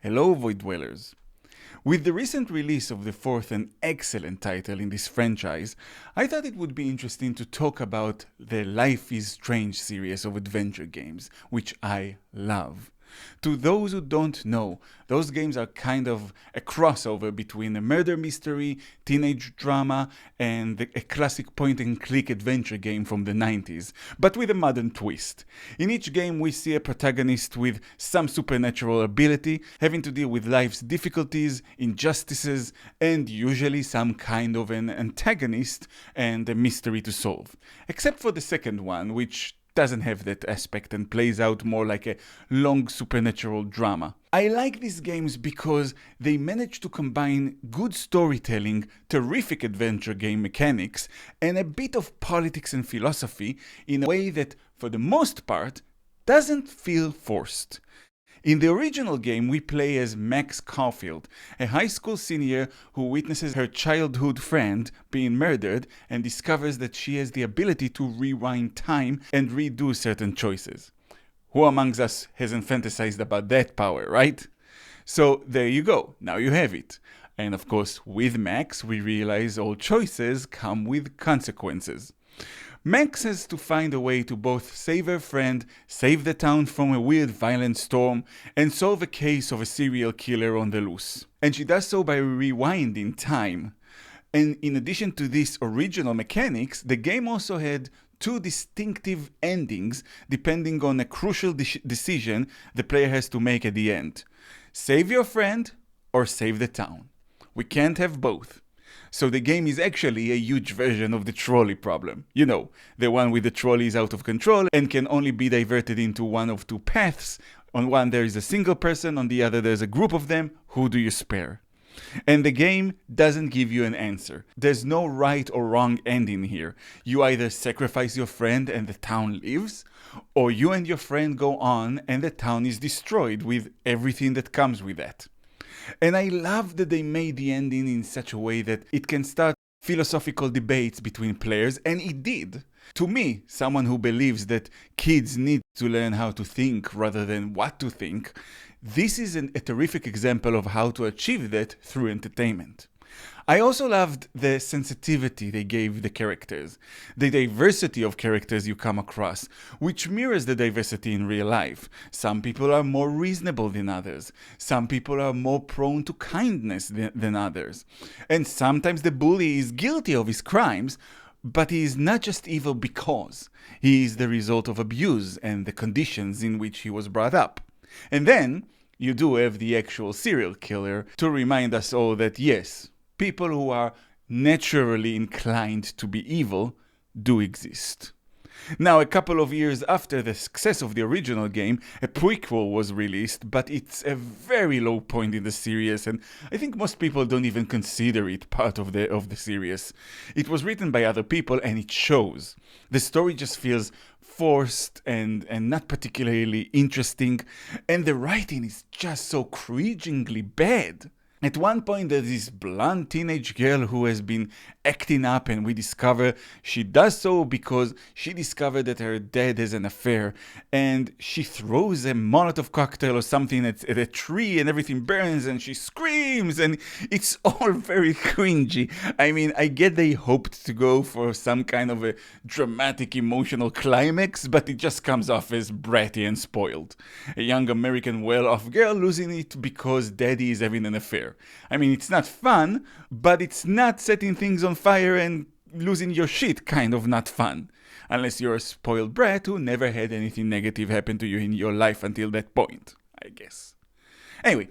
Hello, Void Dwellers. With the recent release of the fourth and excellent title in this franchise, I thought it would be interesting to talk about the Life is Strange series of adventure games, which I love. To those who don't know, those games are kind of a crossover between a murder mystery, teenage drama, and a classic point-and-click adventure game from the 90s, but with a modern twist. In each game we see a protagonist with some supernatural ability, having to deal with life's difficulties, injustices, and usually some kind of an antagonist and a mystery to solve. Except for the second one, which doesn't have that aspect and plays out more like a long supernatural drama. I like these games because they manage to combine good storytelling, terrific adventure game mechanics, and a bit of politics and philosophy in a way that, for the most part, doesn't feel forced. In the original game, we play as Max Caulfield, a high school senior who witnesses her childhood friend being murdered and discovers that she has the ability to rewind time and redo certain choices. Who amongst us hasn't fantasized about that power, right? So there you go, now you have it. And of course, with Max, we realize all choices come with consequences. Max has to find a way to both save her friend, save the town from a weird violent storm, and solve a case of a serial killer on the loose. And she does so by rewinding time. And in addition to these original mechanics, the game also had two distinctive endings depending on a crucial decision the player has to make at the end. Save your friend or save the town. We can't have both. So the game is actually a huge version of the trolley problem. You know, the one with the trolleys out of control and can only be diverted into one of two paths. On one there is a single person, on the other there's a group of them. Who do you spare? And the game doesn't give you an answer. There's no right or wrong ending here. You either sacrifice your friend and the town lives, or you and your friend go on and the town is destroyed with everything that comes with that. And I love that they made the ending in such a way that it can start philosophical debates between players, and it did. To me, someone who believes that kids need to learn how to think rather than what to think, this is a terrific example of how to achieve that through entertainment. I also loved the sensitivity they gave the characters, the diversity of characters you come across, which mirrors the diversity in real life. Some people are more reasonable than others. Some people are more prone to kindness than others. And sometimes the bully is guilty of his crimes, but he is not just evil because he is the result of abuse and the conditions in which he was brought up. And then you do have the actual serial killer to remind us all that yes, people who are naturally inclined to be evil do exist. Now, a couple of years after the success of the original game, a prequel was released, but it's a very low point in the series, and I think most people don't even consider it part of the series. It was written by other people, and it shows. The story just feels forced and not particularly interesting, and the writing is just so cringingly bad. At one point there's this blonde teenage girl who has been acting up, and we discover she does so because she discovered that her dad has an affair, and she throws a Molotov cocktail or something at a tree and everything burns and she screams, and it's all very cringy. I mean, I get they hoped to go for some kind of a dramatic emotional climax, but it just comes off as bratty and spoiled. A young American well-off girl losing it because daddy is having an affair. I mean, it's not fun, but it's not setting things on fire and losing your shit kind of not fun. Unless you're a spoiled brat who never had anything negative happen to you in your life until that point, I guess. Anyway,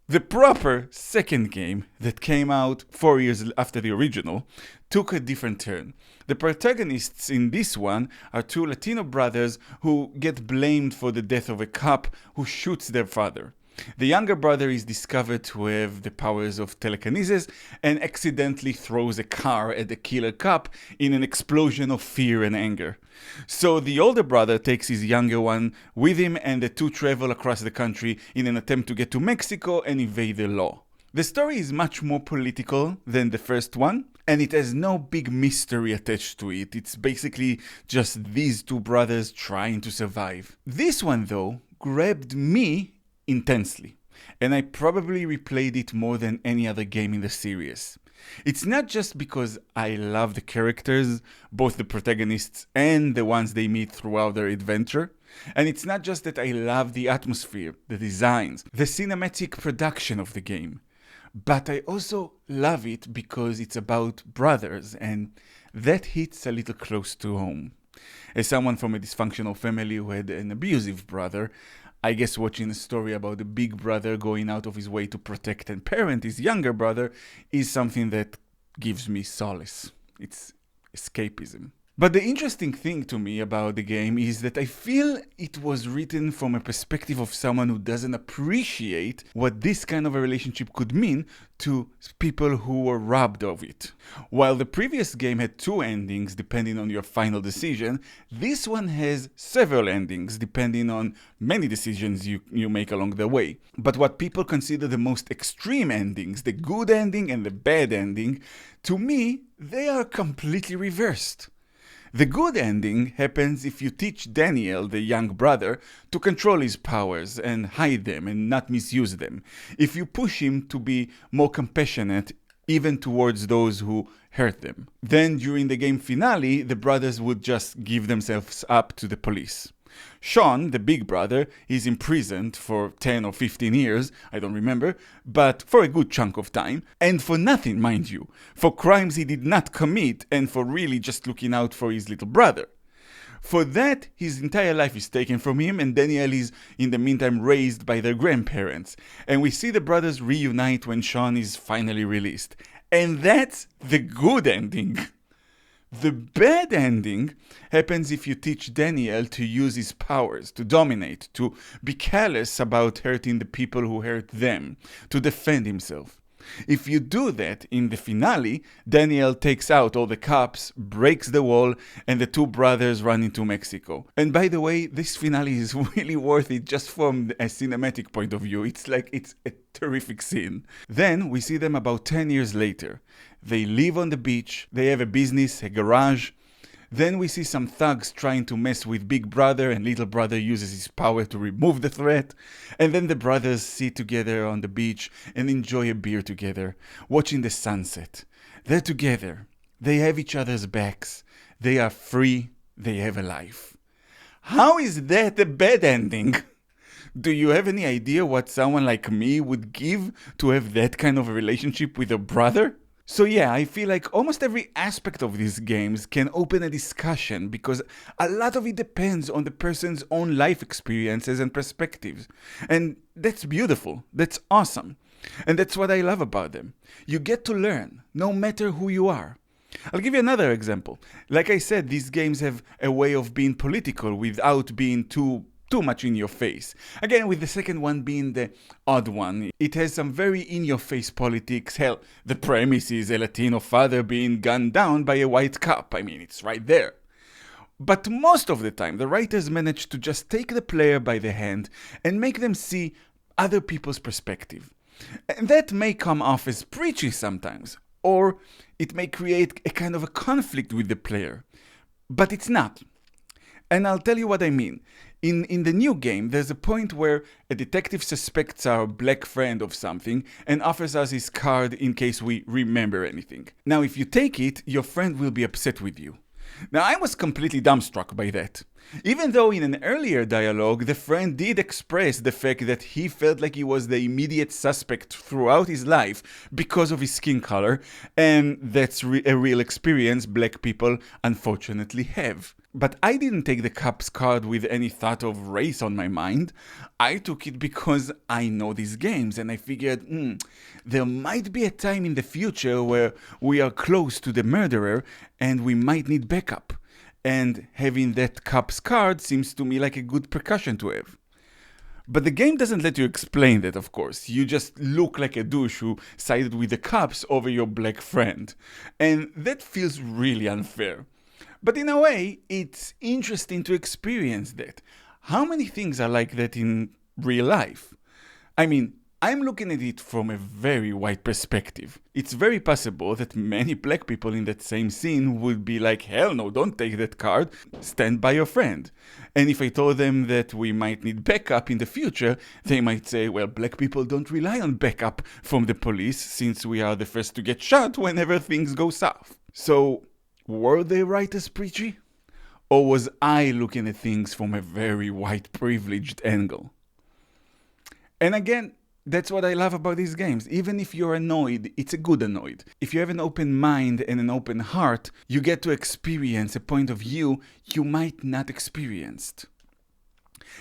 the proper second game that came out 4 years after the original took a different turn. The protagonists in this one are two Latino brothers who get blamed for the death of a cop who shoots their father. The younger brother is discovered to have the powers of telekinesis and accidentally throws a car at the killer cop in an explosion of fear and anger. So the older brother takes his younger one with him, and the two travel across the country in an attempt to get to Mexico and evade the law. The story is much more political than the first one, and it has no big mystery attached to it. It's basically just these two brothers trying to survive. This one, though, grabbed me intensely. and I probably replayed it more than any other game in the series. It's not just because I love the characters, both the protagonists and the ones they meet throughout their adventure. And it's not just that I love the atmosphere, the designs, the cinematic production of the game. But I also love it because it's about brothers, and that hits a little close to home. As someone from a dysfunctional family who had an abusive brother, I guess watching a story about a big brother going out of his way to protect and parent his younger brother is something that gives me solace. It's escapism. But the interesting thing to me about the game is that I feel it was written from a perspective of someone who doesn't appreciate what this kind of a relationship could mean to people who were robbed of it. While the previous game had 2 endings depending on your final decision, this one has several endings depending on many decisions you make along the way. But what people consider the most extreme endings, the good ending and the bad ending, to me, they are completely reversed. The good ending happens if you teach Daniel, the young brother, to control his powers and hide them and not misuse them. If you push him to be more compassionate, even towards those who hurt them. Then during the game finale, the brothers would just give themselves up to the police. Sean, the big brother, is imprisoned for 10 or 15 years, I don't remember, but for a good chunk of time, and for nothing, mind you, for crimes he did not commit and for really just looking out for his little brother. For that, his entire life is taken from him, and Daniel is, in the meantime, raised by their grandparents. And we see the brothers reunite when Sean is finally released. And that's the good ending. The bad ending happens if you teach Daniel to use his powers, to dominate, to be callous about hurting the people who hurt them, to defend himself. If you do that in the finale, Daniel takes out all the cops, breaks the wall, and the 2 brothers run into Mexico. And by the way, this finale is really worth it just from a cinematic point of view. It's a terrific scene. Then we see them about 10 years later. They live on the beach, they have a business, a garage. Then we see some thugs trying to mess with Big Brother, and Little Brother uses his power to remove the threat. And then the brothers sit together on the beach and enjoy a beer together, watching the sunset. They're together. They have each other's backs. They are free. They have a life. How is that a bad ending? Do you have any idea what someone like me would give to have that kind of a relationship with a brother? So yeah, I feel like almost every aspect of these games can open a discussion because a lot of it depends on the person's own life experiences and perspectives. And that's beautiful. That's awesome. And that's what I love about them. You get to learn, no matter who you are. I'll give you another example. Like I said, these games have a way of being political without being too much in your face. Again, with the second one being the odd one. It has some very in-your-face politics. Hell, the premise is a Latino father being gunned down by a white cop. I mean, it's right there. But most of the time, the writers manage to just take the player by the hand and make them see other people's perspective. And that may come off as preachy sometimes, or it may create a kind of a conflict with the player. But it's not. And I'll tell you what I mean. In the new game, there's a point where a detective suspects our black friend of something and offers us his card in case we remember anything. Now, if you take it, your friend will be upset with you. Now, I was completely dumbstruck by that. Even though in an earlier dialogue, the friend did express the fact that he felt like he was the immediate suspect throughout his life because of his skin color, and that's a real experience black people unfortunately have. But I didn't take the cop's card with any thought of race on my mind. I took it because I know these games and I figured, there might be a time in the future where we are close to the murderer and we might need backup. And having that cop's card seems to me like a good precaution to have. But the game doesn't let you explain that, of course. You just look like a douche who sided with the cops over your black friend. And that feels really unfair. But in a way, it's interesting to experience that. How many things are like that in real life? I mean, I'm looking at it from a very wide perspective. It's very possible that many black people in that same scene would be like, hell no, don't take that card, stand by your friend. And if I told them that we might need backup in the future, they might say, well, black people don't rely on backup from the police since we are the first to get shot whenever things go south. So, were they right as preachy? Or was I looking at things from a very white privileged angle? And again, that's what I love about these games. Even if you're annoyed, it's a good annoyed. If you have an open mind and an open heart, you get to experience a point of view you might not experienced.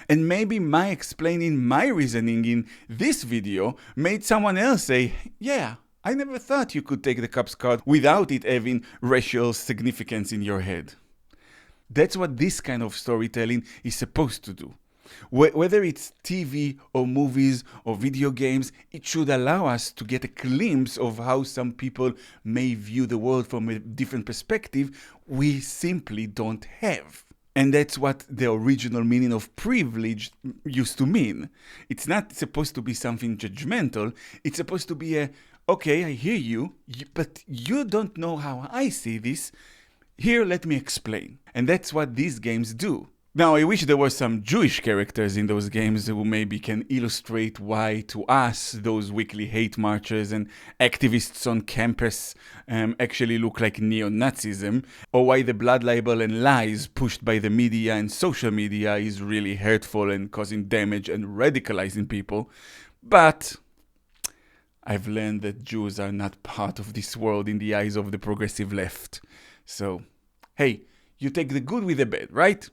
And maybe my explaining my reasoning in this video made someone else say, yeah, I never thought you could take the Cups card without it having racial significance in your head. That's what this kind of storytelling is supposed to do. Whether it's TV or movies or video games, it should allow us to get a glimpse of how some people may view the world from a different perspective we simply don't have. And that's what the original meaning of privilege used to mean. It's not supposed to be something judgmental. It's supposed to be okay, I hear you, but you don't know how I see this. Here, let me explain. And that's what these games do. Now, I wish there were some Jewish characters in those games who maybe can illustrate why, to us, those weekly hate marches and activists on campus actually look like neo-Nazism, or why the blood libel and lies pushed by the media and social media is really hurtful and causing damage and radicalizing people. But I've learned that Jews are not part of this world in the eyes of the progressive left. So, hey, you take the good with the bad, right?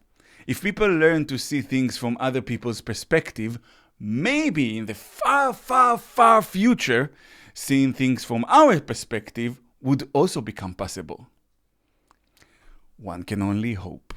If people learn to see things from other people's perspective, maybe in the far, far, far future, seeing things from our perspective would also become possible. One can only hope.